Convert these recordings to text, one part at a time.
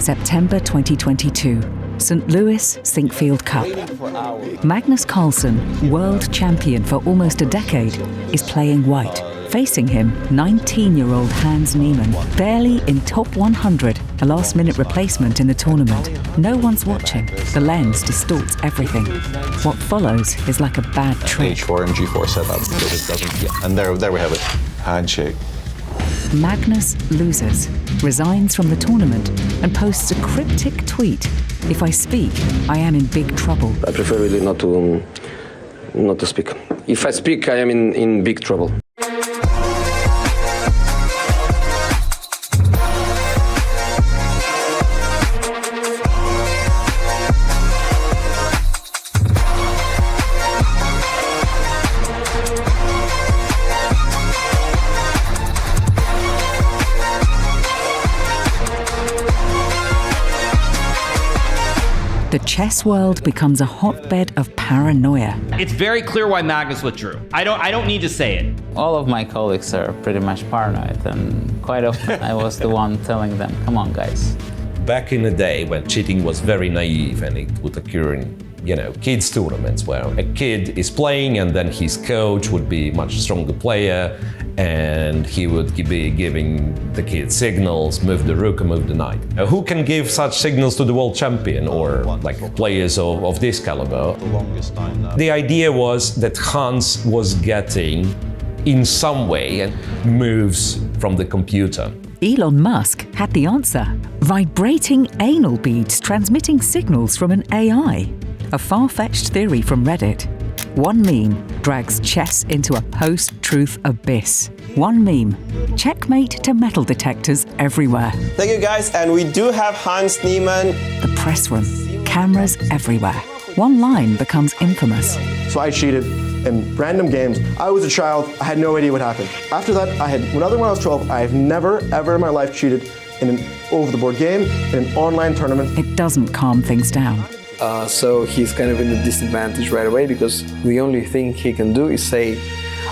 September 2022, St. Louis Sinkfield Cup. Magnus Carlsen, world champion for almost a decade, is playing white. Facing him, 19-year-old Hans Niemann, barely in top 100, a last-minute replacement in the tournament. No one's watching. The lens distorts everything. What follows is like a bad trick. H4 and G4 setup, because it doesn't. Yeah. And there we have it. Handshake. Magnus loses, resigns from the tournament, and posts a cryptic tweet. If I speak, I am in big trouble. I prefer really not to speak. If I speak, I am in big trouble. The chess world becomes a hotbed of paranoia. It's very clear why Magnus withdrew. I don't need to say it. All of my colleagues are pretty much paranoid, and quite often I was the one telling them, come on guys. Back in the day when cheating was very naive and it would occur in, kids tournaments where a kid is playing and then his coach would be a much stronger player and he would be giving the kid signals, move the rook and move the knight. Who can give such signals to the world champion or like players of this caliber? The idea was that Hans was getting, in some way, moves from the computer. Elon Musk had the answer. Vibrating anal beads transmitting signals from an AI. A far-fetched theory from Reddit. One meme drags chess into a post-truth abyss. One meme. Checkmate to metal detectors everywhere. Thank you guys, and we do have Hans Niemann. The press room. Cameras everywhere. One line becomes infamous. So I cheated in random games. I was a child, I had no idea what happened. After that, when I was 12, I have never, ever in my life cheated in an over-the-board game, in an online tournament. It doesn't calm things down. So he's kind of in a disadvantage right away because the only thing he can do is say,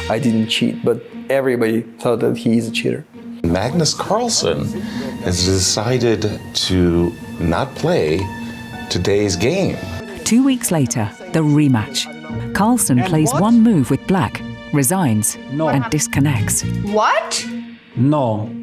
I didn't cheat, but everybody thought that he is a cheater. Magnus Carlsen has decided to not play today's game. 2 weeks later, the rematch. Carlsen plays one move with black, resigns, and disconnects. What? No.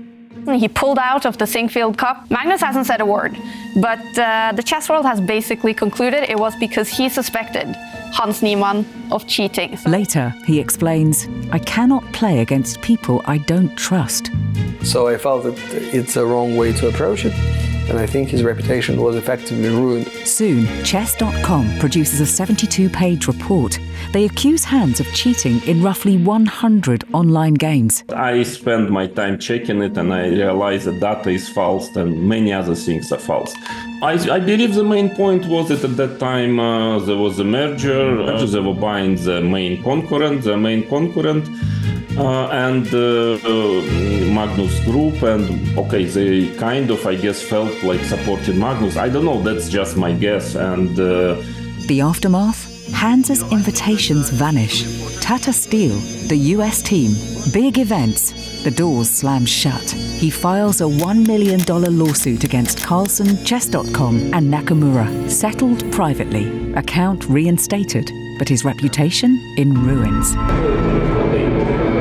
He pulled out of the Sinkfield Cup. Magnus hasn't said a word, but the chess world has basically concluded it was because he suspected Hans Niemann of cheating. Later, he explains, I cannot play against people I don't trust. So I felt that it's a wrong way to approach it, and I think his reputation was effectively ruined. Soon, chess.com produces a 72-page report. They accuse Hans of cheating in roughly 100 online games. I spent my time checking it and I realized the data is false and many other things are false. I believe the main point was that at that time there was a merger. They were buying the main concurrent, and Magnus Group, and okay, they kind of, I guess, felt like supporting Magnus. I don't know, that's just my guess. And the aftermath? Hans's invitations vanish. Tata Steel, the US team, big events, the doors slam shut. He files a $1 million lawsuit against Carlsen, Chess.com, and Nakamura, settled privately. Account reinstated, but his reputation in ruins.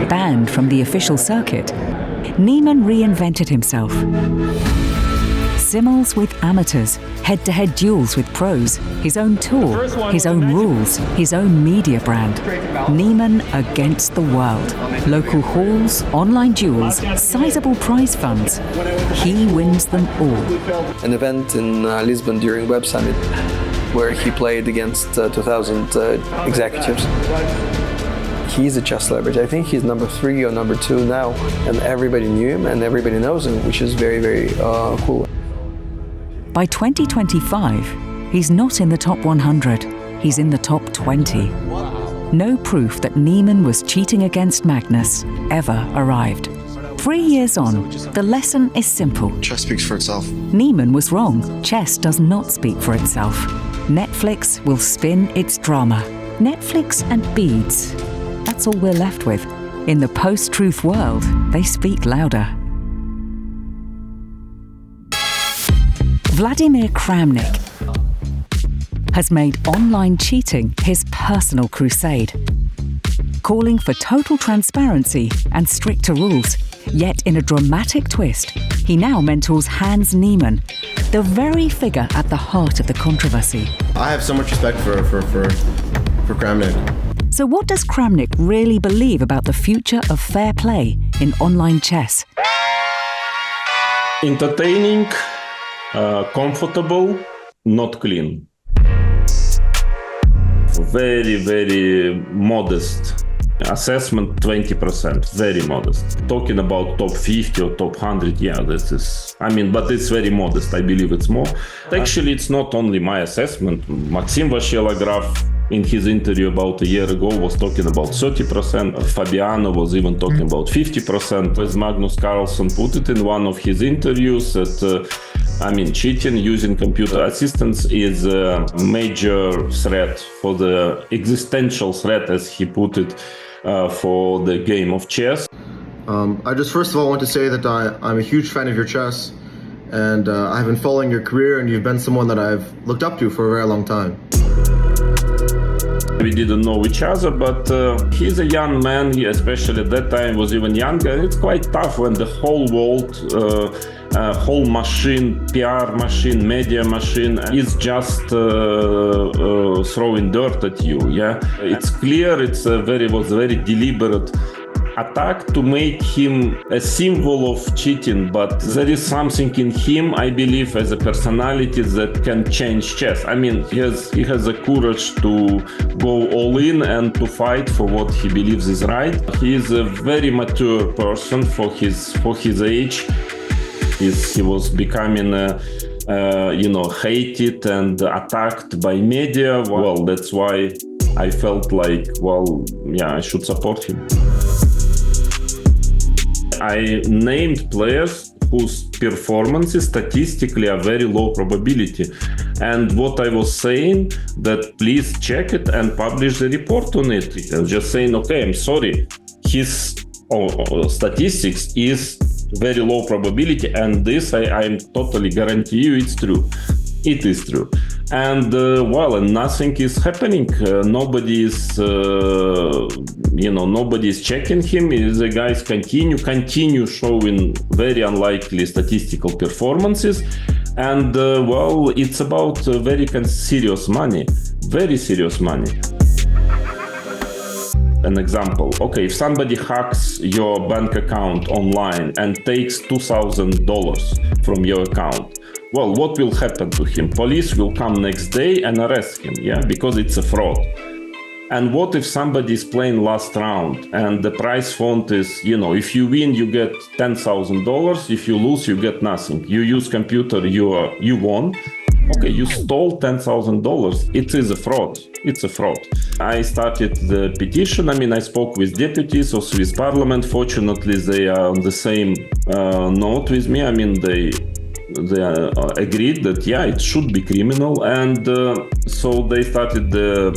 Banned from the official circuit, Niemann reinvented himself. Simmels with amateurs, head-to-head duels with pros, his own tour, his own rules, his own media brand. Niemann against the world. Local halls, online duels, sizable prize funds. He wins them all. An event in Lisbon during Web Summit where he played against 2,000 executives. He's a chess celebrity. I think he's number 3 or number 2 now, and everybody knew him and everybody knows him, which is very, very cool. By 2025, he's not in the top 100, he's in the top 20. No proof that Niemann was cheating against Magnus ever arrived. 3 years on, the lesson is simple. Chess speaks for itself. Niemann was wrong. Chess does not speak for itself. Netflix will spin its drama. Netflix and beads. That's all we're left with. In the post-truth world, they speak louder. Vladimir Kramnik has made online cheating his personal crusade, calling for total transparency and stricter rules. Yet in a dramatic twist, he now mentors Hans Niemann, the very figure at the heart of the controversy. I have so much respect for Kramnik. So what does Kramnik really believe about the future of fair play in online chess? Entertaining, comfortable, not clean. Very, very modest assessment, 20%, very modest. Talking about top 50 or top 100, yeah, this is, but it's very modest. I believe it's more. Actually, it's not only my assessment. Maxim Vashelograf, in his interview about a year ago, was talking about 30%. Fabiano was even talking about 50%. As Magnus Carlsen put it in one of his interviews, that cheating using computer assistants is a major threat, for the existential threat, as he put it, for the game of chess. I just first of all want to say that I'm a huge fan of your chess, and I've been following your career, and you've been someone that I've looked up to for a very long time. We didn't know each other, but he's a young man. He, especially at that time, was even younger. It's quite tough when the whole world, whole machine, PR machine, media machine, is just throwing dirt at you. Yeah, it's clear. It was a very deliberate attack to make him a symbol of cheating, but there is something in him, I believe, as a personality that can change chess. He has the courage to go all in and to fight for what he believes is right. He is a very mature person for his age. He was becoming hated and attacked by media. Well, that's why I felt like, I should support him. I named players whose performances statistically are very low probability. And what I was saying, that please check it and publish the report on it. I was just saying, okay, I'm sorry, his statistics is very low probability, and this I totally guarantee you it's true. It is true. And and nothing is happening. Nobody is checking him. The guys continue showing very unlikely statistical performances. And it's about very serious money, very serious money. An example, okay, if somebody hacks your bank account online and takes $2,000 from your account, well, what will happen to him? Police will come next day and arrest him, because it's a fraud. And what if somebody is playing last round and the prize fund is, if you win, you get $10,000. If you lose, you get nothing. You use computer, you won. Okay, you stole $10,000. It is a fraud. It's a fraud. I started the petition. I spoke with deputies of Swiss Parliament. Fortunately, they are on the same note with me. They agreed that it should be criminal, and so they started the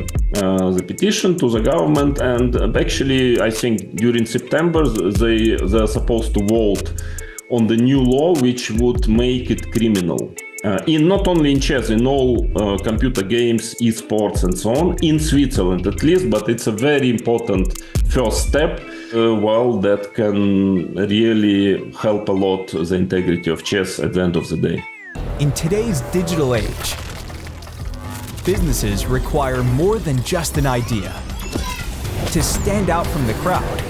petition to the government. And actually, I think during September they're supposed to vote on the new law, which would make it criminal. Not only in chess, in all computer games, esports, and so on, in Switzerland at least, but it's a very important first step, that can really help a lot the integrity of chess at the end of the day. In today's digital age, businesses require more than just an idea. To stand out from the crowd,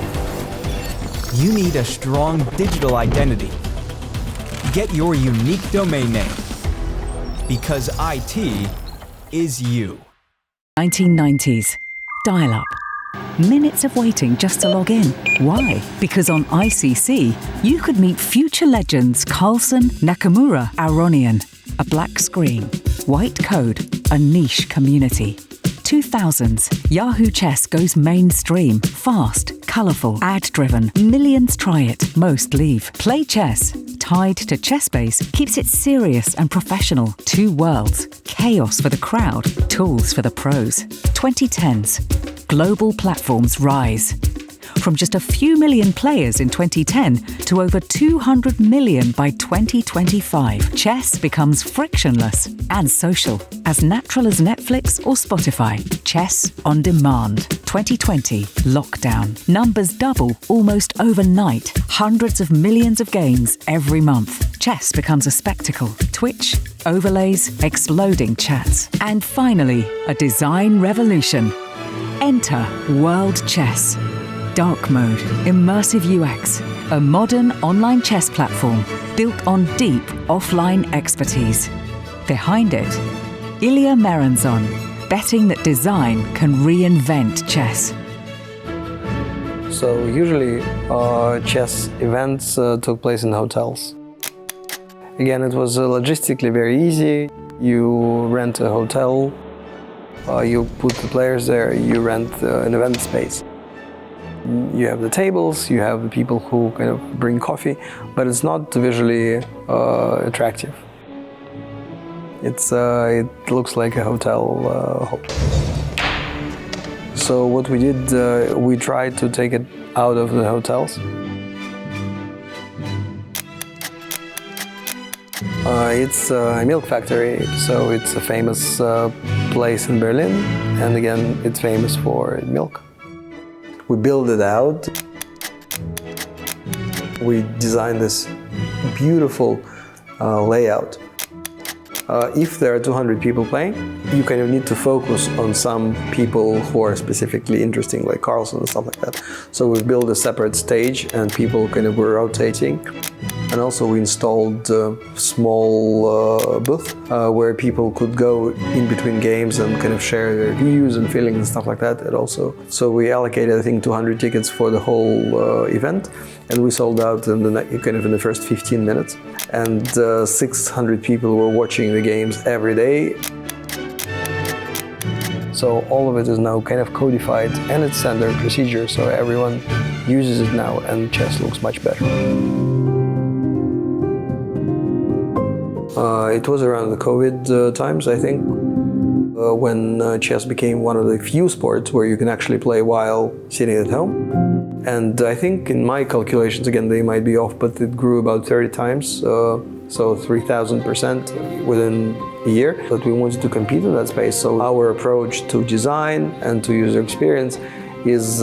you need a strong digital identity. Get your unique domain name, because IT is you. 1990s. Dial-up. Minutes of waiting just to log in. Why? Because on ICC, you could meet future legends Carlsen, Nakamura, Aronian. A black screen, white code, a niche community. 2000s, Yahoo Chess goes mainstream. Fast, colourful, ad-driven. Millions try it, most leave. Play chess. Tied to ChessBase keeps it serious and professional. Two worlds. Chaos for the crowd, tools for the pros. 2010s. Global platforms rise. from just a few million players in 2010 to over 200 million by 2025. Chess becomes frictionless and social, as natural as Netflix or Spotify. Chess on demand. 2020 lockdown. Numbers double almost overnight. Hundreds of millions of games every month. Chess becomes a spectacle. Twitch, overlays, exploding chats. And finally, a design revolution. Enter World Chess. Dark mode, immersive UX, a modern online chess platform built on deep offline expertise. Behind it, Ilya Meranzon, betting that design can reinvent chess. So usually chess events took place in hotels. Again, it was logistically very easy. You rent a hotel, you put the players there, you rent an event space. You have the tables, you have the people who kind of bring coffee, but it's not visually attractive. It looks like a hotel. So what we did, we tried to take it out of the hotels. It's a milk factory, so it's a famous place in Berlin, and again, it's famous for milk. We build it out. We design this beautiful layout. If there are 200 people playing, you kind of need to focus on some people who are specifically interesting, like Carlsen and stuff like that. So we built a separate stage and people kind of were rotating. And also we installed a small booth where people could go in between games and kind of share their views and feelings and stuff like that. And also, so we allocated, I think, 200 tickets for the whole event, and we sold out in the first 15 minutes. And 600 people were watching the games every day. So all of it is now kind of codified and it's standard procedure, so everyone uses it now and chess looks much better. It was around the COVID times, I think, when chess became one of the few sports where you can actually play while sitting at home. And I think in my calculations, again, they might be off, but it grew about 30 times, so 3,000% within a year. But we wanted to compete in that space, so our approach to design and to user experience is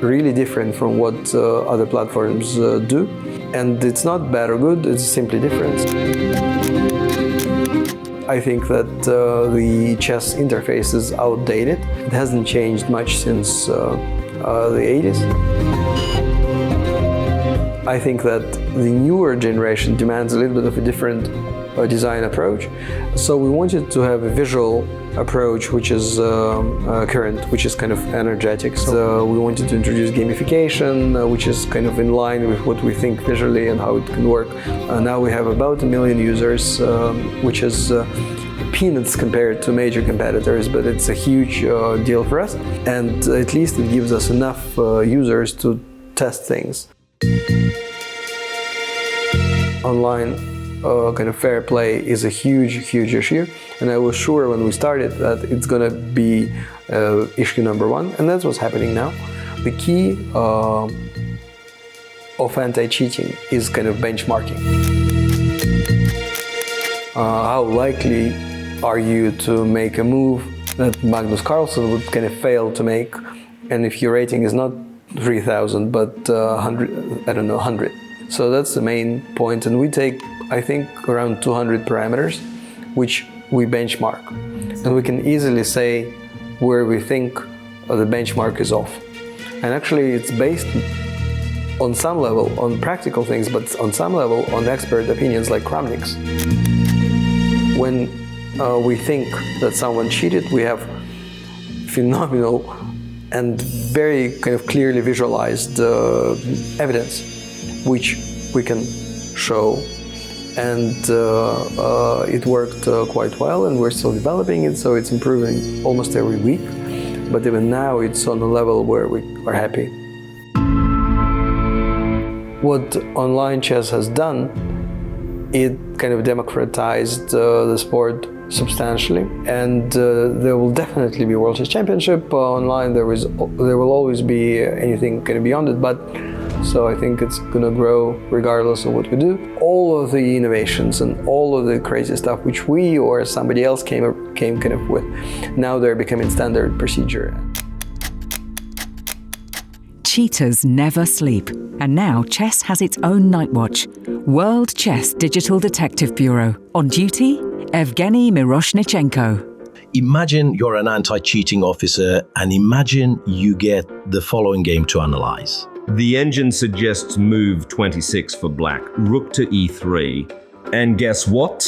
really different from what other platforms do. And it's not bad or good, it's simply different. I think that the chess interface is outdated. It hasn't changed much since the 80s. I think that the newer generation demands a little bit of a different design approach. So we wanted to have a visual approach which is current, which is kind of energetic. So we wanted to introduce gamification, which is kind of in line with what we think visually and how it can work. Now we have about 1 million users, which is peanuts compared to major competitors, but it's a huge deal for us. And at least it gives us enough users to test things. Online kind of fair play is a huge issue, and I was sure when we started that it's gonna be issue number one, and that's what's happening now. The key of anti-cheating is kind of benchmarking. How likely are you to make a move that Magnus Carlsen would kind of fail to make, and if your rating is not 3,000 but 100. So that's the main point, and we take, I think, around 200 parameters, which we benchmark. And we can easily say where we think the benchmark is off. And actually it's based on some level on practical things, but on some level on expert opinions like Kramnik's. When we think that someone cheated, we have phenomenal and very kind of clearly visualized evidence, which we can show, and it worked quite well, and we're still developing it, so it's improving almost every week, but even now it's on a level where we are happy. What online chess has done It kind of democratized the sport substantially, and there will definitely be World Chess Championship online. There will always be anything kind of beyond it, but so I think it's gonna grow regardless of what we do. All of the innovations and all of the crazy stuff which we or somebody else came kind of with, now they're becoming standard procedure. Cheaters never sleep, and now chess has its own night watch. World Chess Digital Detective Bureau. On duty, Evgenij Miroshnichenko. Imagine you're an anti-cheating officer and imagine you get the following game to analyze. The engine suggests move 26 for black, rook to e3. And guess what?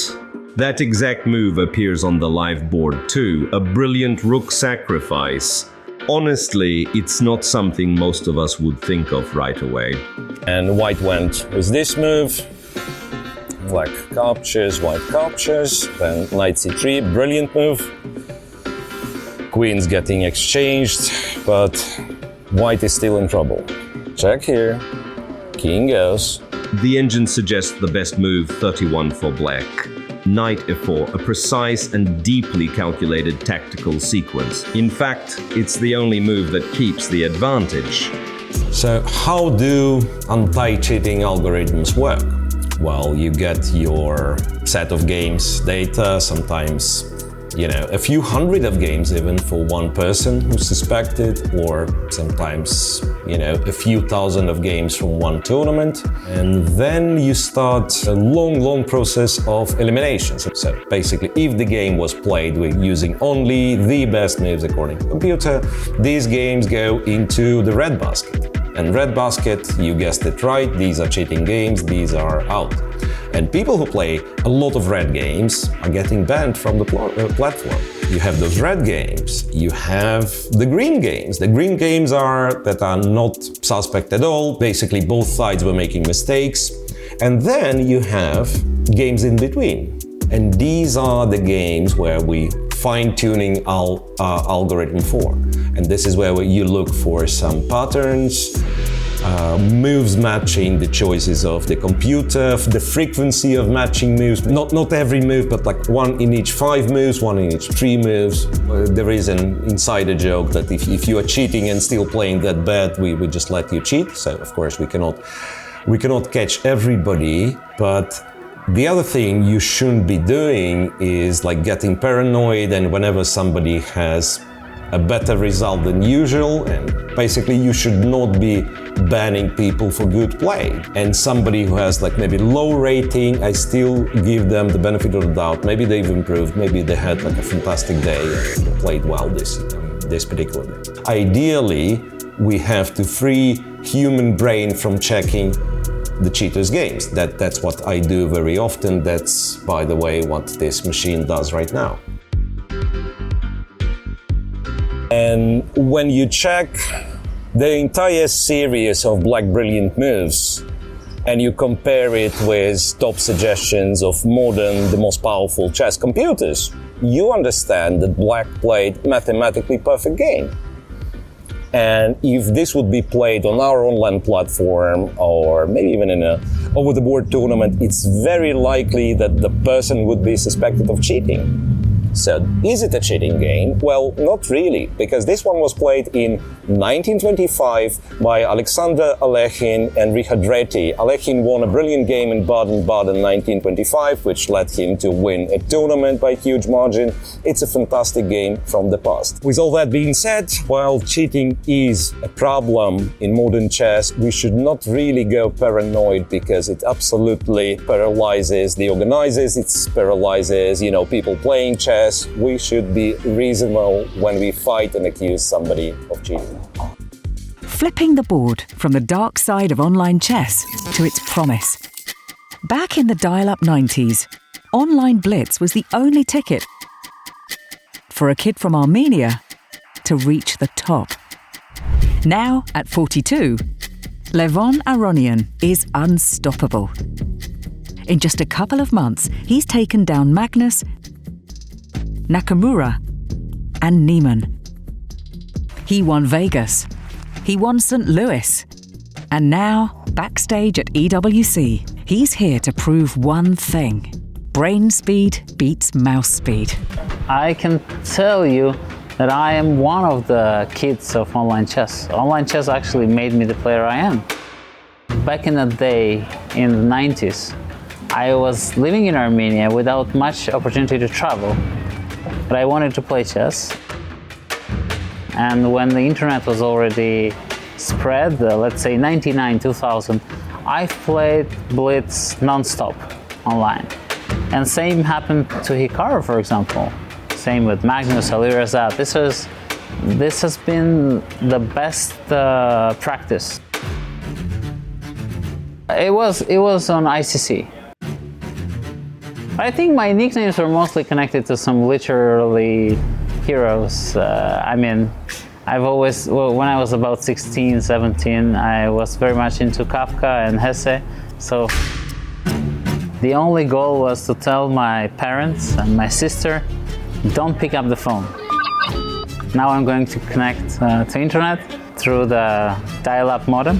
That exact move appears on the live board too, a brilliant rook sacrifice. Honestly, it's not something most of us would think of right away. And white went with this move. Black captures, white captures, then knight c3, brilliant move. Queen's getting exchanged, but white is still in trouble. Check here, king goes. The engine suggests the best move, 31 for black. Knight f4, a precise and deeply calculated tactical sequence. In fact, it's the only move that keeps the advantage. So how do anti-cheating algorithms work? Well, you get your set of games data, sometimes, a few hundred of games even for one person who's suspected, or sometimes, a few thousand of games from one tournament. And then you start a long process of eliminations. So basically, if the game was played with using only the best moves according to the computer, these games go into the red basket. And red basket, you guessed it right, these are cheating games, these are out. And people who play a lot of red games are getting banned from the platform. You have those red games, you have the green games. The green games that are not suspect at all. Basically, both sides were making mistakes. And then you have games in between. And these are the games where we fine-tuning our algorithm for. And this is where you look for some patterns, moves matching the choices of the computer, the frequency of matching moves. Not every move, but like one in each 5 moves, one in each 3 moves. There is an insider joke that if you are cheating and still playing that bad, we would just let you cheat. So of course we cannot catch everybody, but the other thing you shouldn't be doing is like getting paranoid, and whenever somebody has a better result than usual, and basically you should not be banning people for good play. And somebody who has like maybe low rating, I still give them the benefit of the doubt. Maybe they've improved, maybe they had like a fantastic day and played well this particular day. Ideally, we have to free human brain from checking the cheaters' games. That's what I do very often. That's, by the way, what this machine does right now. And when you check the entire series of black brilliant moves and you compare it with top suggestions of the most powerful chess computers, you understand that black played mathematically perfect game. And if this would be played on our online platform or maybe even in a over-the-board tournament, it's very likely that the person would be suspected of cheating. So, is it a cheating game? Well, not really, because this one was played in 1925 by Alexander Alechin and Richard Reti. Alechin won a brilliant game in Baden-Baden 1925, which led him to win a tournament by a huge margin. It's a fantastic game from the past. With all that being said, while cheating is a problem in modern chess, we should not really go paranoid, because it absolutely paralyzes the organizers, it paralyzes, people playing chess. We should be reasonable when we fight and accuse somebody of cheating. Flipping the board from the dark side of online chess to its promise. Back in the dial-up 90s, online blitz was the only ticket for a kid from Armenia to reach the top. Now, at 42, Levon Aronian is unstoppable. In just a couple of months, he's taken down Magnus, Nakamura, and Niemann. He won Vegas, he won St. Louis, and now, backstage at EWC, He's here to prove one thing. Brain speed beats mouse speed. I can tell you that I am one of the kids of online chess. Online chess actually made me the player I am. Back in the day, in the 90s, I was living in Armenia without much opportunity to travel, but I wanted to play chess. And when the internet was already spread, let's say 99, 2000, I played Blitz non-stop online. And same happened to Hikaru, for example. Same with Magnus, Alireza. This has been the best practice. It was on ICC. I think my nicknames were mostly connected to some literary heroes. I mean, when I was about 16, 17, I was very much into Kafka and Hesse. So the only goal was to tell my parents and my sister, don't pick up the phone. Now I'm going to connect to internet through the dial-up modem,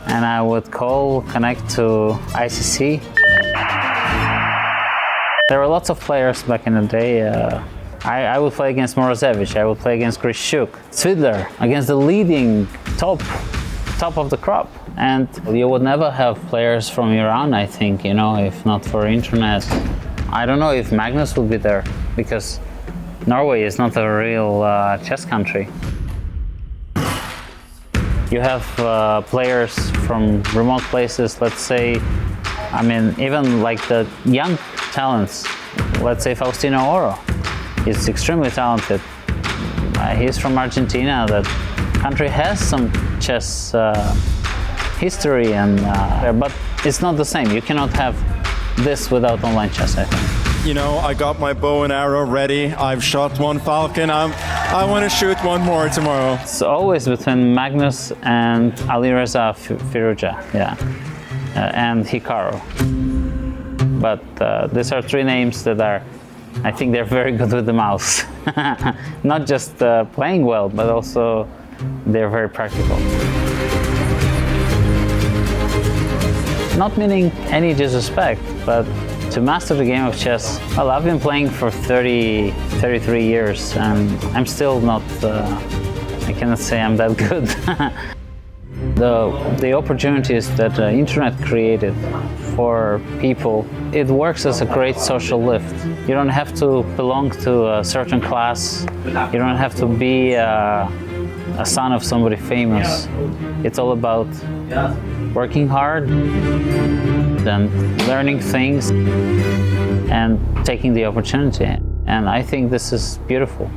and I would connect to ICC. There were lots of players back in the day. I would play against Morozevich, I would play against Grishuk, Zvidler, against the leading top of the crop. And you would never have players from Iran, I think, if not for internet. I don't know if Magnus would be there, because Norway is not a real chess country. You have players from remote places, let's say, even like the young talents, let's say Faustino Oro. He's extremely talented. He's from Argentina. That country has some chess history, but it's not the same. You cannot have this without online chess, I think. I got my bow and arrow ready. I've shot one falcon. I want to shoot one more tomorrow. It's always between Magnus and Alireza Firuja, and Hikaru. But these are three names that I think they're very good with the mouse. Not just playing well, but also they're very practical. Not meaning any disrespect, but to master the game of chess, well, I've been playing for 33 years, and I'm still not, I cannot say I'm that good. The opportunities that the internet created for people, it works as a great social lift. You don't have to belong to a certain class. You don't have to be a son of somebody famous. It's all about working hard and learning things and taking the opportunity. And I think this is beautiful.